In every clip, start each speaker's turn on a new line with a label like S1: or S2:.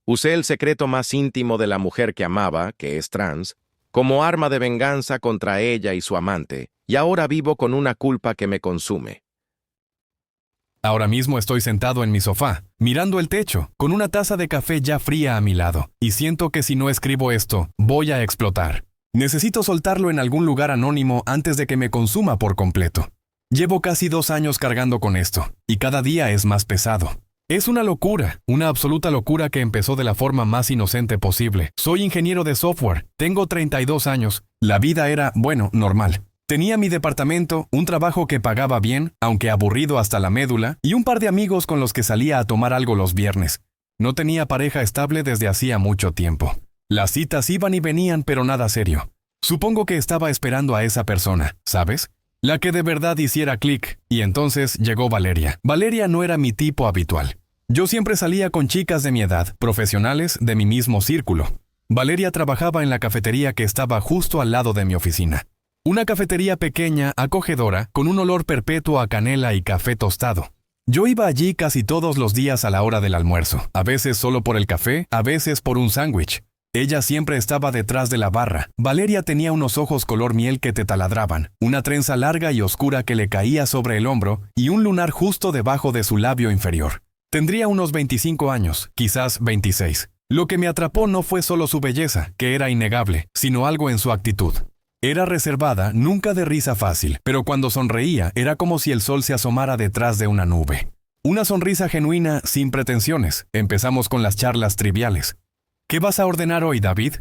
S1: Usé el secreto más íntimo de la mujer que amaba, que es trans, como arma de venganza contra ella y su amante, y ahora vivo con una culpa que me consume.
S2: Ahora mismo estoy sentado en mi sofá, mirando el techo, con una taza de café ya fría a mi lado, y siento que si no escribo esto, voy a explotar. Necesito soltarlo en algún lugar anónimo antes de que me consuma por completo. Llevo casi 2 años cargando con esto, y cada día es más pesado. Es una locura, una absoluta locura que empezó de la forma más inocente posible. Soy ingeniero de software, tengo 32 años. La vida era, bueno, normal. Tenía mi departamento, un trabajo que pagaba bien, aunque aburrido hasta la médula, y un par de amigos con los que salía a tomar algo los viernes. No tenía pareja estable desde hacía mucho tiempo. Las citas iban y venían, pero nada serio. Supongo que estaba esperando a esa persona, ¿sabes? La que de verdad hiciera clic, y entonces llegó Valeria. Valeria no era mi tipo habitual. Yo siempre salía con chicas de mi edad, profesionales de mi mismo círculo. Valeria trabajaba en la cafetería que estaba justo al lado de mi oficina. Una cafetería pequeña, acogedora, con un olor perpetuo a canela y café tostado. Yo iba allí casi todos los días a la hora del almuerzo, a veces solo por el café, a veces por un sándwich. Ella siempre estaba detrás de la barra. Valeria tenía unos ojos color miel que te taladraban, una trenza larga y oscura que le caía sobre el hombro y un lunar justo debajo de su labio inferior. Tendría unos 25 años, quizás 26. Lo que me atrapó no fue solo su belleza, que era innegable, sino algo en su actitud. Era reservada, nunca de risa fácil, pero cuando sonreía era como si el sol se asomara detrás de una nube. Una sonrisa genuina, sin pretensiones. Empezamos con las charlas triviales. ¿Qué vas a ordenar hoy, David?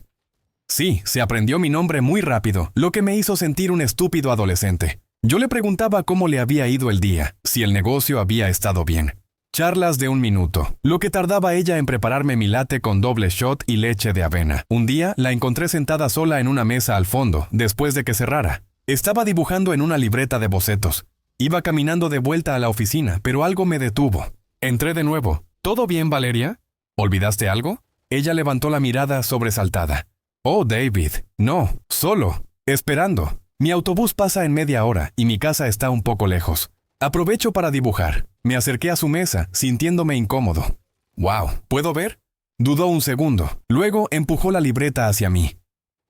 S2: Sí, se aprendió mi nombre muy rápido, lo que me hizo sentir un estúpido adolescente. Yo le preguntaba cómo le había ido el día, si el negocio había estado bien. Charlas de 1 minuto, lo que tardaba ella en prepararme mi latte con doble shot y leche de avena. Un día la encontré sentada sola en una mesa al fondo, después de que cerrara. Estaba dibujando en una libreta de bocetos. Iba caminando de vuelta a la oficina, pero algo me detuvo. Entré de nuevo. ¿Todo bien, Valeria? ¿Olvidaste algo? Ella levantó la mirada sobresaltada. Oh, David, no, solo, esperando. Mi autobús pasa en media hora y mi casa está un poco lejos. Aprovecho para dibujar. Me acerqué a su mesa, sintiéndome incómodo. «Wow, ¿puedo ver?» Dudó un segundo. Luego empujó la libreta hacia mí.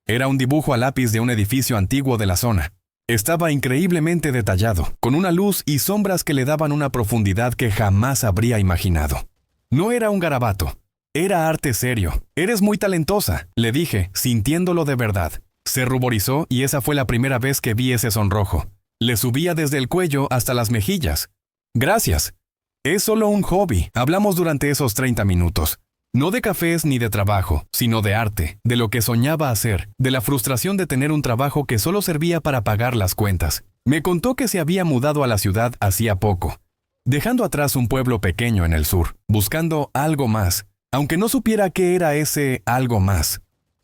S2: Era un dibujo a lápiz de un edificio antiguo de la zona. Estaba increíblemente detallado, con una luz y sombras que le daban una profundidad que jamás habría imaginado. No era un garabato. Era arte serio. «Eres muy talentosa», le dije, sintiéndolo de verdad. Se ruborizó y esa fue la primera vez que vi ese sonrojo. Le subía desde el cuello hasta las mejillas. «Gracias. Es solo un hobby». Hablamos durante esos 30 minutos. No de cafés ni de trabajo, sino de arte, de lo que soñaba hacer, de la frustración de tener un trabajo que solo servía para pagar las cuentas. Me contó que se había mudado a la ciudad hacía poco, dejando atrás un pueblo pequeño en el sur, buscando algo más, aunque no supiera qué era ese algo más.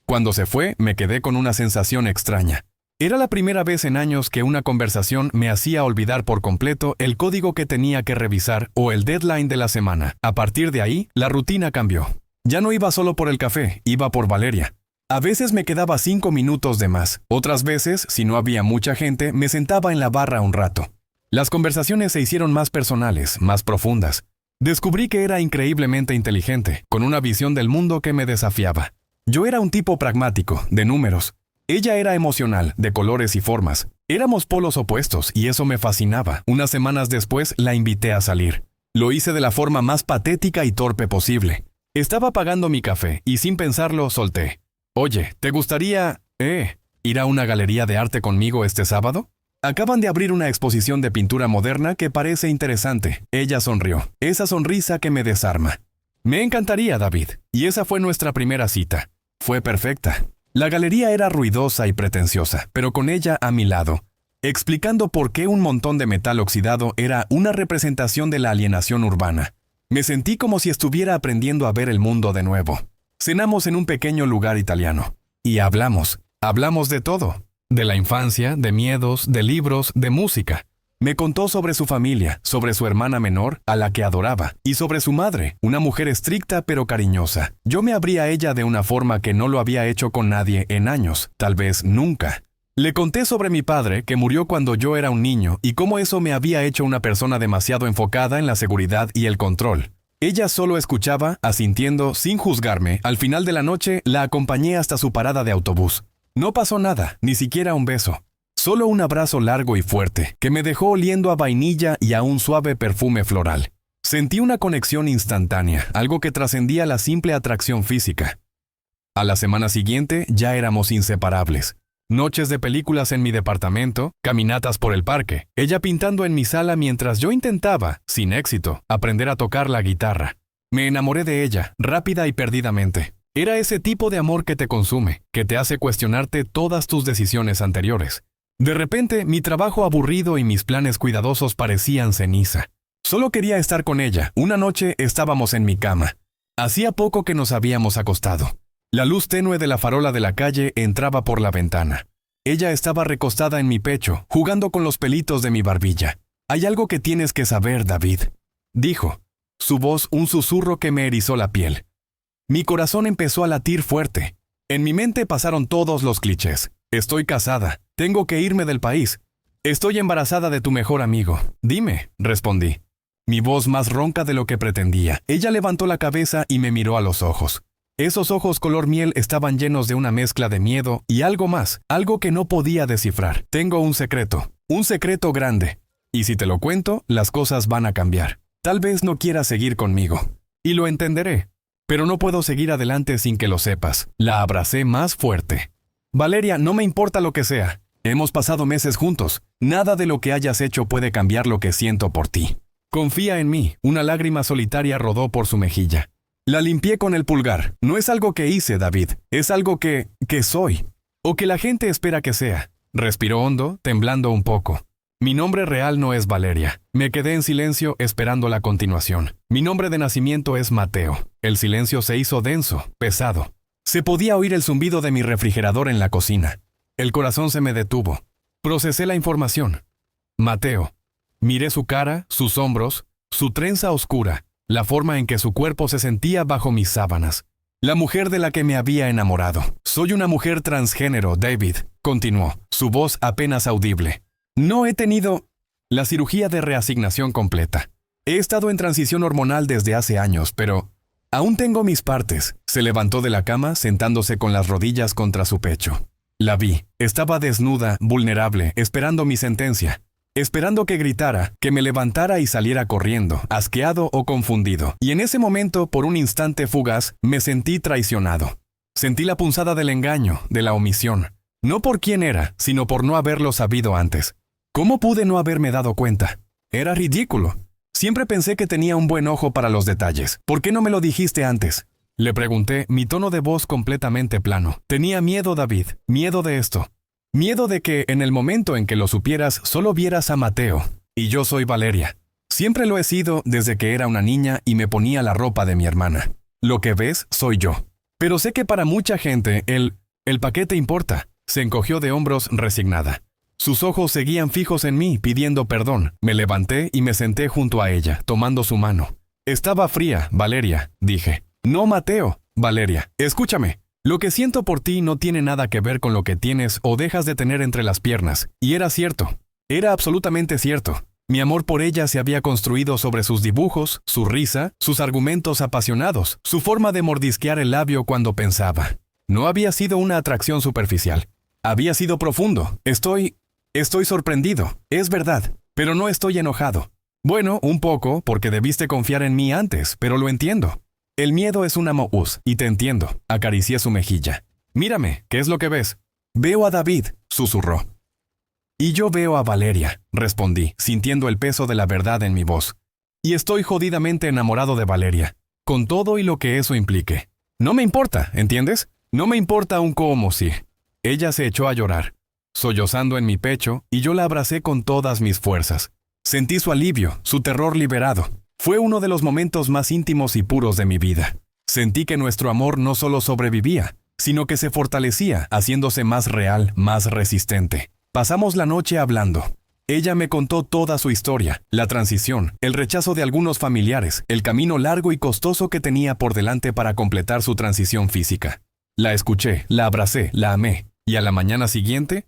S2: Cuando se fue, me quedé con una sensación extraña. Era la primera vez en años que una conversación me hacía olvidar por completo el código que tenía que revisar o el deadline de la semana. A partir de ahí, la rutina cambió. Ya no iba solo por el café, iba por Valeria. A veces me quedaba 5 minutos de más. Otras veces, si no había mucha gente, me sentaba en la barra un rato. Las conversaciones se hicieron más personales, más profundas. Descubrí que era increíblemente inteligente, con una visión del mundo que me desafiaba. Yo era un tipo pragmático, de números. Ella era emocional, de colores y formas. Éramos polos opuestos y eso me fascinaba. Unas semanas después la invité a salir. Lo hice de la forma más patética y torpe posible. Estaba pagando mi café y sin pensarlo solté. «Oye, ¿te gustaría, ir a una galería de arte conmigo este sábado? Acaban de abrir una exposición de pintura moderna que parece interesante». Ella sonrió. Esa sonrisa que me desarma. «Me encantaría, David». Y esa fue nuestra primera cita. Fue perfecta. La galería era ruidosa y pretenciosa, pero con ella a mi lado, explicando por qué un montón de metal oxidado era una representación de la alienación urbana. Me sentí como si estuviera aprendiendo a ver el mundo de nuevo. Cenamos en un pequeño lugar italiano. Y hablamos de todo. De la infancia, de miedos, de libros, de música. Me contó sobre su familia, sobre su hermana menor, a la que adoraba, y sobre su madre, una mujer estricta pero cariñosa. Yo me abrí a ella de una forma que no lo había hecho con nadie en años, tal vez nunca. Le conté sobre mi padre, que murió cuando yo era un niño, y cómo eso me había hecho una persona demasiado enfocada en la seguridad y el control. Ella solo escuchaba, asintiendo, sin juzgarme. Al final de la noche, la acompañé hasta su parada de autobús. No pasó nada, ni siquiera un beso. Solo un abrazo largo y fuerte, que me dejó oliendo a vainilla y a un suave perfume floral. Sentí una conexión instantánea, algo que trascendía la simple atracción física. A la semana siguiente, ya éramos inseparables. Noches de películas en mi departamento, caminatas por el parque, ella pintando en mi sala mientras yo intentaba, sin éxito, aprender a tocar la guitarra. Me enamoré de ella, rápida y perdidamente. Era ese tipo de amor que te consume, que te hace cuestionarte todas tus decisiones anteriores. De repente, mi trabajo aburrido y mis planes cuidadosos parecían ceniza. Solo quería estar con ella. Una noche estábamos en mi cama. Hacía poco que nos habíamos acostado. La luz tenue de la farola de la calle entraba por la ventana. Ella estaba recostada en mi pecho, jugando con los pelitos de mi barbilla. «Hay algo que tienes que saber, David», dijo. Su voz un susurro que me erizó la piel. Mi corazón empezó a latir fuerte. En mi mente pasaron todos los clichés. Estoy casada. Tengo que irme del país. Estoy embarazada de tu mejor amigo. Dime, respondí. Mi voz más ronca de lo que pretendía. Ella levantó la cabeza y me miró a los ojos. Esos ojos color miel estaban llenos de una mezcla de miedo y algo más, algo que no podía descifrar. Tengo un secreto grande. Y si te lo cuento, las cosas van a cambiar. Tal vez no quieras seguir conmigo. Y lo entenderé. Pero no puedo seguir adelante sin que lo sepas. La abracé más fuerte. Valeria, no me importa lo que sea. Hemos pasado meses juntos. Nada de lo que hayas hecho puede cambiar lo que siento por ti. Confía en mí. Una lágrima solitaria rodó por su mejilla. La limpié con el pulgar. No es algo que hice, David. Es algo que soy. O que la gente espera que sea. Respiró hondo, temblando un poco. Mi nombre real no es Valeria. Me quedé en silencio esperando la continuación. Mi nombre de nacimiento es Mateo. El silencio se hizo denso, pesado. Se podía oír el zumbido de mi refrigerador en la cocina. El corazón se me detuvo. Procesé la información. Mateo. Miré su cara, sus hombros, su trenza oscura, la forma en que su cuerpo se sentía bajo mis sábanas. La mujer de la que me había enamorado. Soy una mujer transgénero, David, continuó, su voz apenas audible. No he tenido la cirugía de reasignación completa. He estado en transición hormonal desde hace años, pero aún tengo mis partes. Se levantó de la cama, sentándose con las rodillas contra su pecho. La vi. Estaba desnuda, vulnerable, esperando mi sentencia. Esperando que gritara, que me levantara y saliera corriendo, asqueado o confundido. Y en ese momento, por un instante fugaz, me sentí traicionado. Sentí la punzada del engaño, de la omisión. No por quién era, sino por no haberlo sabido antes. ¿Cómo pude no haberme dado cuenta? Era ridículo. Siempre pensé que tenía un buen ojo para los detalles. ¿Por qué no me lo dijiste antes? Le pregunté, mi tono de voz completamente plano. Tenía miedo, David. Miedo de esto. Miedo de que, en el momento en que lo supieras, solo vieras a Mateo. Y yo soy Valeria. Siempre lo he sido desde que era una niña y me ponía la ropa de mi hermana. Lo que ves, soy yo. Pero sé que para mucha gente, el paquete importa. Se encogió de hombros resignada. Sus ojos seguían fijos en mí, pidiendo perdón. Me levanté y me senté junto a ella, tomando su mano. Estaba fría, Valeria, dije. No, Mateo, Valeria. Escúchame. Lo que siento por ti no tiene nada que ver con lo que tienes o dejas de tener entre las piernas. Y era cierto. Era absolutamente cierto. Mi amor por ella se había construido sobre sus dibujos, su risa, sus argumentos apasionados, su forma de mordisquear el labio cuando pensaba. No había sido una atracción superficial. Había sido profundo. Estoy sorprendido. Es verdad. Pero no estoy enojado. Bueno, un poco, porque debiste confiar en mí antes, pero lo entiendo. El miedo es una moús, y te entiendo. Acaricié su mejilla. Mírame, ¿qué es lo que ves? Veo a David, susurró. Y yo veo a Valeria, respondí, sintiendo el peso de la verdad en mi voz. Y estoy jodidamente enamorado de Valeria, con todo y lo que eso implique. No me importa, ¿entiendes? No me importa un cómo si. Ella se echó a llorar, sollozando en mi pecho, y yo la abracé con todas mis fuerzas. Sentí su alivio, su terror liberado. Fue uno de los momentos más íntimos y puros de mi vida. Sentí que nuestro amor no solo sobrevivía, sino que se fortalecía, haciéndose más real, más resistente. Pasamos la noche hablando. Ella me contó toda su historia, la transición, el rechazo de algunos familiares, el camino largo y costoso que tenía por delante para completar su transición física. La escuché, la abracé, la amé, y a la mañana siguiente,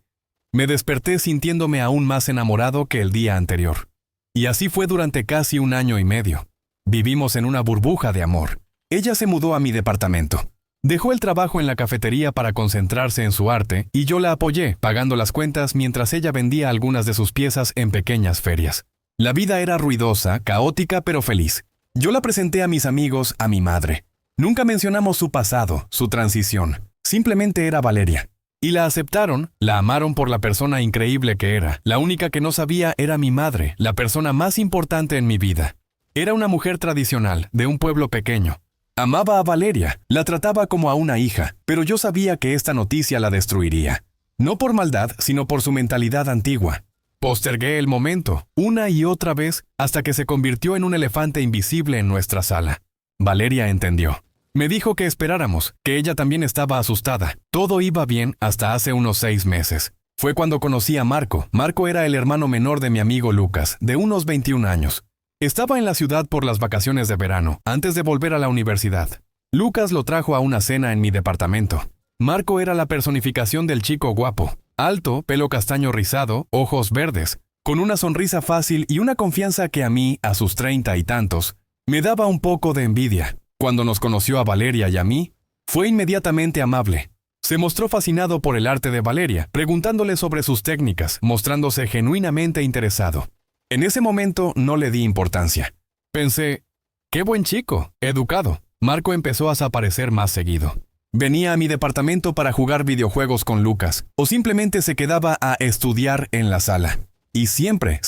S2: me desperté sintiéndome aún más enamorado que el día anterior. Y así fue durante casi 1 año y medio. Vivimos en una burbuja de amor. Ella se mudó a mi departamento. Dejó el trabajo en la cafetería para concentrarse en su arte y yo la apoyé, pagando las cuentas mientras ella vendía algunas de sus piezas en pequeñas ferias. La vida era ruidosa, caótica, pero feliz. Yo la presenté a mis amigos, a mi madre. Nunca mencionamos su pasado, su transición. Simplemente era Valeria. Y la aceptaron, la amaron por la persona increíble que era. La única que no sabía era mi madre, la persona más importante en mi vida. Era una mujer tradicional, de un pueblo pequeño. Amaba a Valeria, la trataba como a una hija, pero yo sabía que esta noticia la destruiría. No por maldad, sino por su mentalidad antigua. Postergué el momento, una y otra vez, hasta que se convirtió en un elefante invisible en nuestra sala. Valeria entendió. Me dijo que esperáramos, que ella también estaba asustada. Todo iba bien hasta hace unos 6 meses. Fue cuando conocí a Marco. Marco era el hermano menor de mi amigo Lucas, de unos 21 años. Estaba en la ciudad por las vacaciones de verano, antes de volver a la universidad. Lucas lo trajo a una cena en mi departamento. Marco era la personificación del chico guapo. Alto, pelo castaño rizado, ojos verdes, con una sonrisa fácil y una confianza que a mí, a sus 30 y tantos, me daba un poco de envidia. Cuando nos conoció a Valeria y a mí, fue inmediatamente amable. Se mostró fascinado por el arte de Valeria, preguntándole sobre sus técnicas, mostrándose genuinamente interesado. En ese momento no le di importancia. Pensé, qué buen chico, educado. Marco empezó a aparecer más seguido. Venía a mi departamento para jugar videojuegos con Lucas, o simplemente se quedaba a estudiar en la sala. Y siempre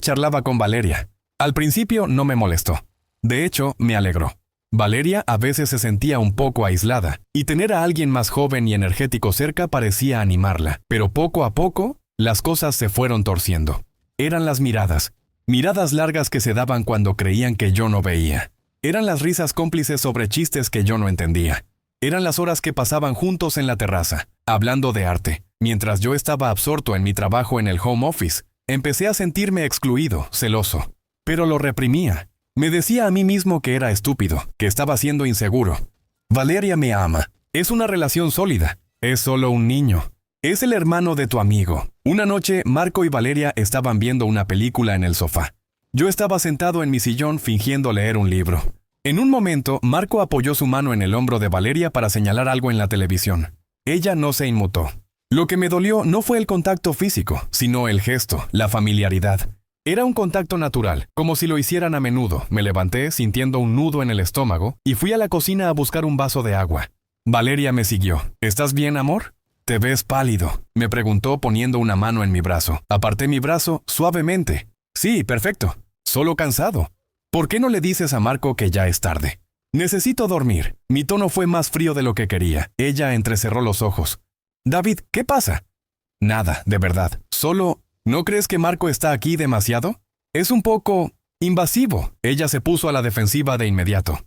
S2: charlaba con Valeria. Al principio no me molestó. De hecho, me alegró. Valeria a veces se sentía un poco aislada, y tener a alguien más joven y energético cerca parecía animarla. Pero poco a poco, las cosas se fueron torciendo. Eran las miradas largas que se daban cuando creían que yo no veía. Eran las risas cómplices sobre chistes que yo no entendía. Eran las horas que pasaban juntos en la terraza, hablando de arte. Mientras yo estaba absorto en mi trabajo en el home office, empecé a sentirme excluido, celoso. Pero lo reprimía. Me decía a mí mismo que era estúpido, que estaba siendo inseguro. Valeria me ama. Es una relación sólida. Es solo un niño. Es el hermano de tu amigo. Una noche, Marco y Valeria estaban viendo una película en el sofá. Yo estaba sentado en mi sillón fingiendo leer un libro. En un momento, Marco apoyó su mano en el hombro de Valeria para señalar algo en la televisión. Ella no se inmutó. Lo que me dolió no fue el contacto físico, sino el gesto, la familiaridad. Era un contacto natural, como si lo hicieran a menudo. Me levanté sintiendo un nudo en el estómago y fui a la cocina a buscar un vaso de agua. Valeria me siguió. ¿Estás bien, amor? «Te ves pálido», me preguntó poniendo una mano en mi brazo. Aparté mi brazo suavemente. «Sí, perfecto. Solo cansado. ¿Por qué no le dices a Marco que ya es tarde?» «Necesito dormir». Mi tono fue más frío de lo que quería. Ella entrecerró los ojos. «David, ¿qué pasa?» «Nada, de verdad. Solo, ¿no crees que Marco está aquí demasiado? Es un poco invasivo». Ella se puso a la defensiva de inmediato.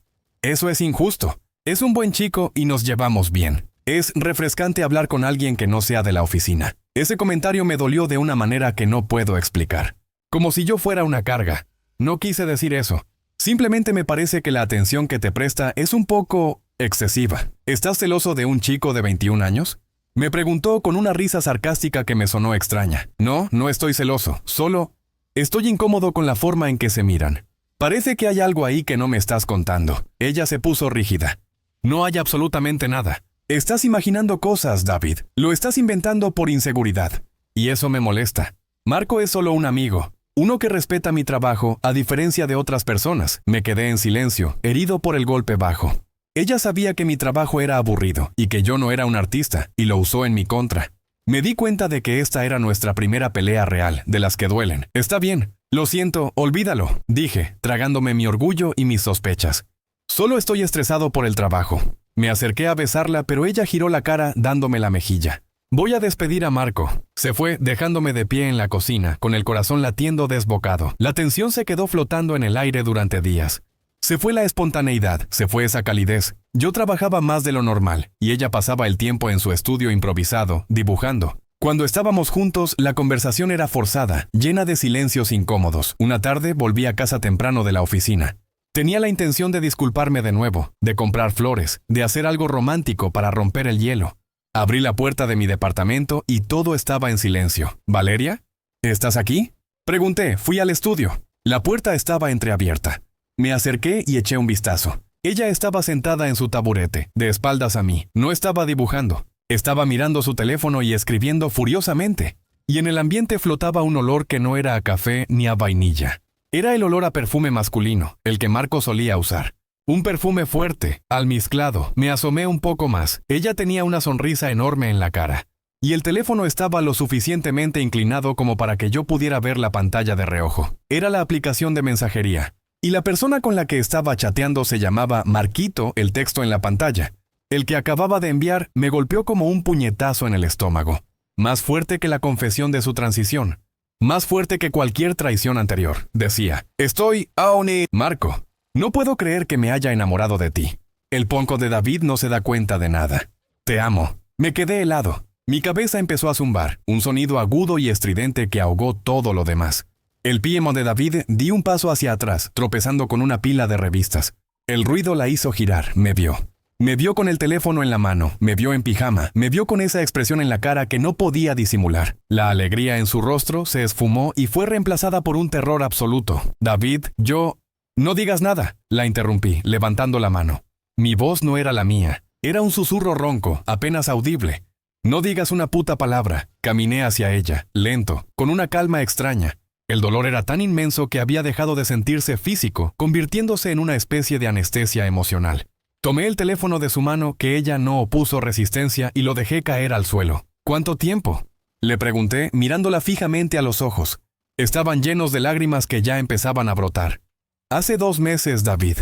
S2: «Eso es injusto. Es un buen chico y nos llevamos bien. Es refrescante hablar con alguien que no sea de la oficina». Ese comentario me dolió de una manera que no puedo explicar. Como si yo fuera una carga. No quise decir eso. Simplemente me parece que la atención que te presta es un poco excesiva. ¿Estás celoso de un chico de 21 años? Me preguntó con una risa sarcástica que me sonó extraña. No, no estoy celoso. Solo estoy incómodo con la forma en que se miran. Parece que hay algo ahí que no me estás contando. Ella se puso rígida. No hay absolutamente nada. Estás imaginando cosas, David. Lo estás inventando por inseguridad. Y eso me molesta. Marco es solo un amigo. Uno que respeta mi trabajo, a diferencia de otras personas. Me quedé en silencio, herido por el golpe bajo. Ella sabía que mi trabajo era aburrido y que yo no era un artista, y lo usó en mi contra. Me di cuenta de que esta era nuestra primera pelea real, de las que duelen. Está bien. Lo siento, olvídalo, dije, tragándome mi orgullo y mis sospechas. Solo estoy estresado por el trabajo. Me acerqué a besarla, pero ella giró la cara dándome la mejilla. Voy a despedir a Marco. Se fue, dejándome de pie en la cocina, con el corazón latiendo desbocado. La tensión se quedó flotando en el aire durante días. Se fue la espontaneidad, se fue esa calidez. Yo trabajaba más de lo normal, y ella pasaba el tiempo en su estudio improvisado, dibujando. Cuando estábamos juntos, la conversación era forzada, llena de silencios incómodos. Una tarde volví a casa temprano de la oficina. Tenía la intención de disculparme de nuevo, de comprar flores, de hacer algo romántico para romper el hielo. Abrí la puerta de mi departamento y todo estaba en silencio. ¿Valeria? ¿Estás aquí? Pregunté, fui al estudio. La puerta estaba entreabierta. Me acerqué y eché un vistazo. Ella estaba sentada en su taburete, de espaldas a mí. No estaba dibujando. Estaba mirando su teléfono y escribiendo furiosamente. Y en el ambiente flotaba un olor que no era a café ni a vainilla. Era el olor a perfume masculino, el que Marco solía usar. Un perfume fuerte, almizclado. Me asomé un poco más. Ella tenía una sonrisa enorme en la cara. Y el teléfono estaba lo suficientemente inclinado como para que yo pudiera ver la pantalla de reojo. Era la aplicación de mensajería. Y la persona con la que estaba chateando se llamaba Marquito, el texto en la pantalla. El que acababa de enviar me golpeó como un puñetazo en el estómago. Más fuerte que la confesión de su transición. Más fuerte que cualquier traición anterior. Decía, estoy aoni. Marco, no puedo creer que me haya enamorado de ti. El ponco de David no se da cuenta de nada. Te amo. Me quedé helado. Mi cabeza empezó a zumbar, un sonido agudo y estridente que ahogó todo lo demás. El píemo de David di un paso hacia atrás, tropezando con una pila de revistas. El ruido la hizo girar, me vio. Me vio con el teléfono en la mano, me vio en pijama, me vio con esa expresión en la cara que no podía disimular. La alegría en su rostro se esfumó y fue reemplazada por un terror absoluto. David, yo... No digas nada, la interrumpí, levantando la mano. Mi voz no era la mía, era un susurro ronco, apenas audible. No digas una puta palabra. Caminé hacia ella, lento, con una calma extraña. El dolor era tan inmenso que había dejado de sentirse físico, convirtiéndose en una especie de anestesia emocional. Tomé el teléfono de su mano, que ella no opuso resistencia, y lo dejé caer al suelo. ¿Cuánto tiempo? Le pregunté, mirándola fijamente a los ojos. Estaban llenos de lágrimas que ya empezaban a brotar. Hace 2 meses, David.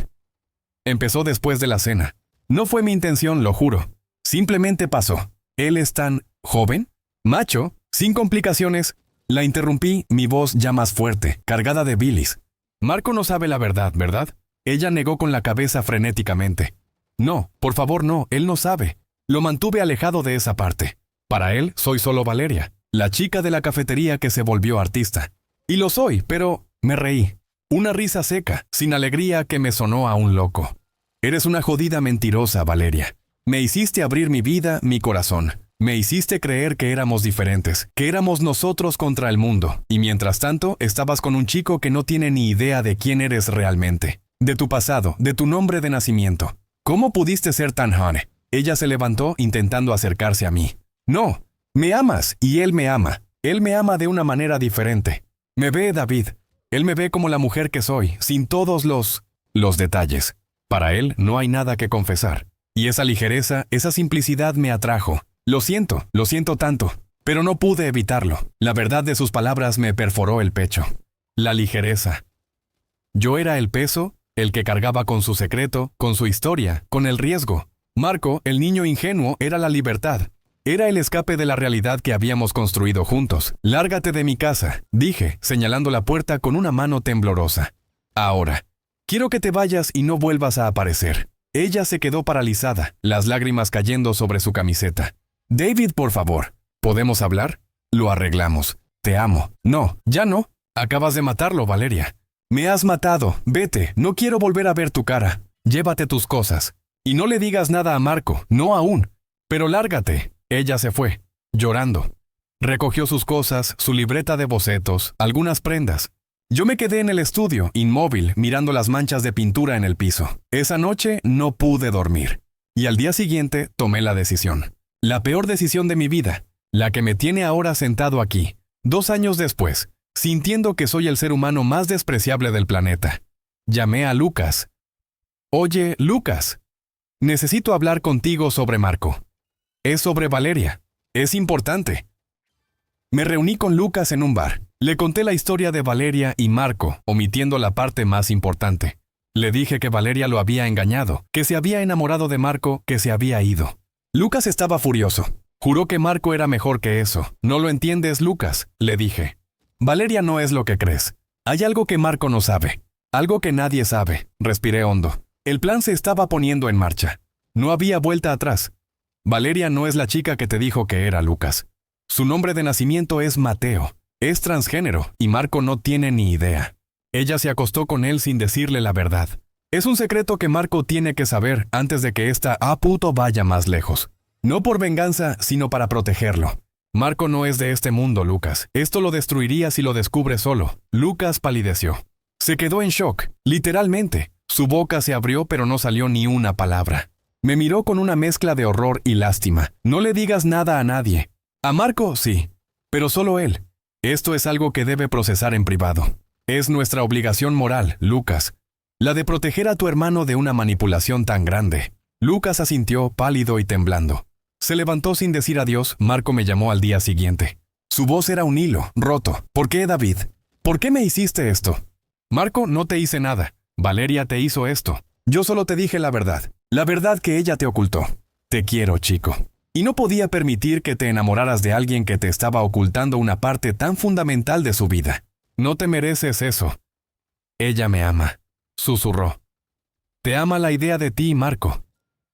S2: Empezó después de la cena. No fue mi intención, lo juro. Simplemente pasó. Él es tan joven, macho, sin complicaciones. La interrumpí, mi voz ya más fuerte, cargada de bilis. Marco no sabe la verdad, ¿verdad? Ella negó con la cabeza frenéticamente. No, por favor no, él no sabe. Lo mantuve alejado de esa parte. Para él, soy solo Valeria, la chica de la cafetería que se volvió artista. Y lo soy, pero me reí. Una risa seca, sin alegría que me sonó a un loco. Eres una jodida mentirosa, Valeria. Me hiciste abrir mi vida, mi corazón. Me hiciste creer que éramos diferentes, que éramos nosotros contra el mundo, y mientras tanto estabas con un chico que no tiene ni idea de quién eres realmente, de tu pasado, de tu nombre de nacimiento. ¿Cómo pudiste ser tan honey? Ella se levantó intentando acercarse a mí. No, me amas y él me ama. Él me ama de una manera diferente. Me ve, David. Él me ve como la mujer que soy, sin todos los detalles. Para él no hay nada que confesar. Y esa ligereza, esa simplicidad me atrajo. Lo siento tanto, pero no pude evitarlo. La verdad de sus palabras me perforó el pecho. La ligereza. Yo era el peso, el que cargaba con su secreto, con su historia, con el riesgo. Marco, el niño ingenuo, era la libertad. Era el escape de la realidad que habíamos construido juntos. Lárgate de mi casa, dije, señalando la puerta con una mano temblorosa. Ahora, quiero que te vayas y no vuelvas a aparecer. Ella se quedó paralizada, las lágrimas cayendo sobre su camiseta. David, por favor, ¿podemos hablar? Lo arreglamos. Te amo. No, ya no. Acabas de matarlo, Valeria. Me has matado. Vete. No quiero volver a ver tu cara. Llévate tus cosas. Y no le digas nada a Marco. No aún. Pero lárgate. Ella se fue, llorando. Recogió sus cosas, su libreta de bocetos, algunas prendas. Yo me quedé en el estudio, inmóvil, mirando las manchas de pintura en el piso. Esa noche no pude dormir. Y al día siguiente tomé la decisión. La peor decisión de mi vida, la que me tiene ahora sentado aquí, 2 años después, sintiendo que soy el ser humano más despreciable del planeta. Llamé a Lucas. Oye, Lucas, necesito hablar contigo sobre Marco. Es sobre Valeria. Es importante. Me reuní con Lucas en un bar. Le conté la historia de Valeria y Marco, omitiendo la parte más importante. Le dije que Valeria lo había engañado, que se había enamorado de Marco, que se había ido. Lucas estaba furioso. Juró que Marco era mejor que eso. No lo entiendes, Lucas, le dije. Valeria no es lo que crees. Hay algo que Marco no sabe. Algo que nadie sabe. Respiré hondo. El plan se estaba poniendo en marcha. No había vuelta atrás. Valeria no es la chica que te dijo que era, Lucas. Su nombre de nacimiento es Mateo. Es transgénero y Marco no tiene ni idea. Ella se acostó con él sin decirle la verdad. Es un secreto que Marco tiene que saber antes de que esta puto vaya más lejos. No por venganza, sino para protegerlo. Marco no es de este mundo, Lucas. Esto lo destruiría si lo descubre solo. Lucas palideció. Se quedó en shock, literalmente. Su boca se abrió pero no salió ni una palabra. Me miró con una mezcla de horror y lástima. No le digas nada a nadie. A Marco, sí, pero solo él. Esto es algo que debe procesar en privado. Es nuestra obligación moral, Lucas. La de proteger a tu hermano de una manipulación tan grande. Lucas asintió, pálido y temblando. Se levantó sin decir adiós. Marco me llamó al día siguiente. Su voz era un hilo, roto. ¿Por qué, David? ¿Por qué me hiciste esto? Marco, no te hice nada. Valeria te hizo esto. Yo solo te dije la verdad que ella te ocultó. Te quiero, chico. Y no podía permitir que te enamoraras de alguien que te estaba ocultando una parte tan fundamental de su vida. No te mereces eso. Ella me ama, susurró. Te ama la idea de ti, Marco.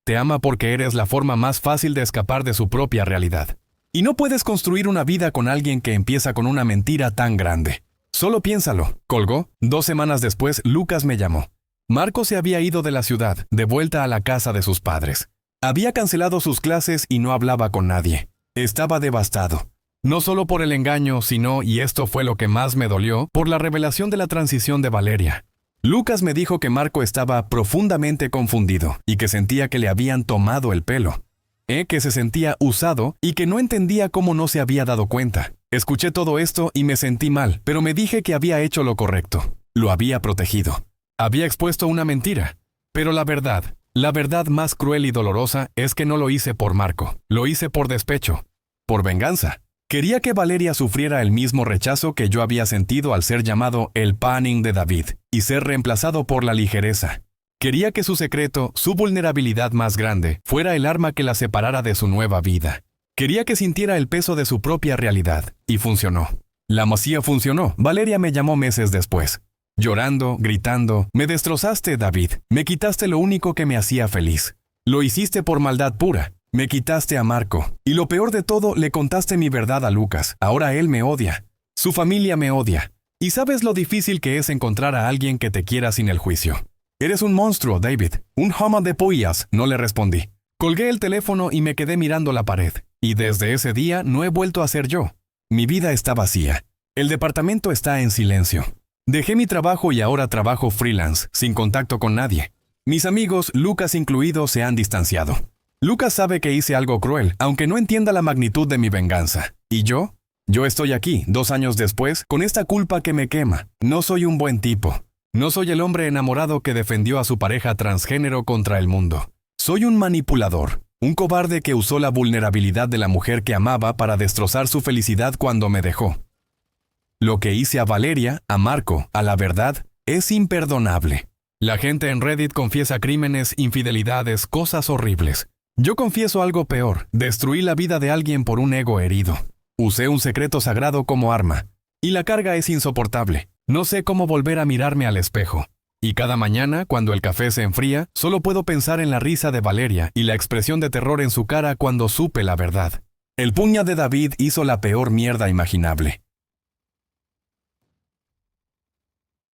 S2: Te ama porque eres la forma más fácil de escapar de su propia realidad. Y no puedes construir una vida con alguien que empieza con una mentira tan grande. Solo piénsalo. Colgó. 2 semanas después, Lucas me llamó. Marco se había ido de la ciudad, de vuelta a la casa de sus padres. Había cancelado sus clases y no hablaba con nadie. Estaba devastado. No solo por el engaño, sino, y esto fue lo que más me dolió, por la revelación de la transición de Valeria. Lucas me dijo que Marco estaba profundamente confundido y que sentía que le habían tomado el pelo. Que se sentía usado y que no entendía cómo no se había dado cuenta. Escuché todo esto y me sentí mal, pero me dije que había hecho lo correcto. Lo había protegido. Había expuesto una mentira. Pero la verdad más cruel y dolorosa es que no lo hice por Marco. Lo hice por despecho, por venganza. Quería que Valeria sufriera el mismo rechazo que yo había sentido al ser llamado el panning de David y ser reemplazado por la ligereza. Quería que su secreto, su vulnerabilidad más grande, fuera el arma que la separara de su nueva vida. Quería que sintiera el peso de su propia realidad, y funcionó. La masía funcionó. Valeria me llamó meses después. Llorando, gritando, me destrozaste, David. Me quitaste lo único que me hacía feliz. Lo hiciste por maldad pura. Me quitaste a Marco. Y lo peor de todo, le contaste mi verdad a Lucas. Ahora él me odia. Su familia me odia. ¿Y sabes lo difícil que es encontrar a alguien que te quiera sin el juicio? Eres un monstruo, David. Un homo de pollas, no le respondí. Colgué el teléfono y me quedé mirando la pared. Y desde ese día no he vuelto a ser yo. Mi vida está vacía. El departamento está en silencio. Dejé mi trabajo y ahora trabajo freelance, sin contacto con nadie. Mis amigos, Lucas incluido, se han distanciado. Lucas sabe que hice algo cruel, aunque no entienda la magnitud de mi venganza. ¿Y yo? Yo estoy aquí, 2 años después, con esta culpa que me quema. No soy un buen tipo. No soy el hombre enamorado que defendió a su pareja transgénero contra el mundo. Soy un manipulador, un cobarde que usó la vulnerabilidad de la mujer que amaba para destrozar su felicidad cuando me dejó. Lo que hice a Valeria, a Marco, a la verdad, es imperdonable. La gente en Reddit confiesa crímenes, infidelidades, cosas horribles. Yo confieso algo peor. Destruí la vida de alguien por un ego herido. Usé un secreto sagrado como arma. Y la carga es insoportable. No sé cómo volver a mirarme al espejo. Y cada mañana, cuando el café se enfría, solo puedo pensar en la risa de Valeria y la expresión de terror en su cara cuando supe la verdad. El puño de David hizo la peor mierda imaginable.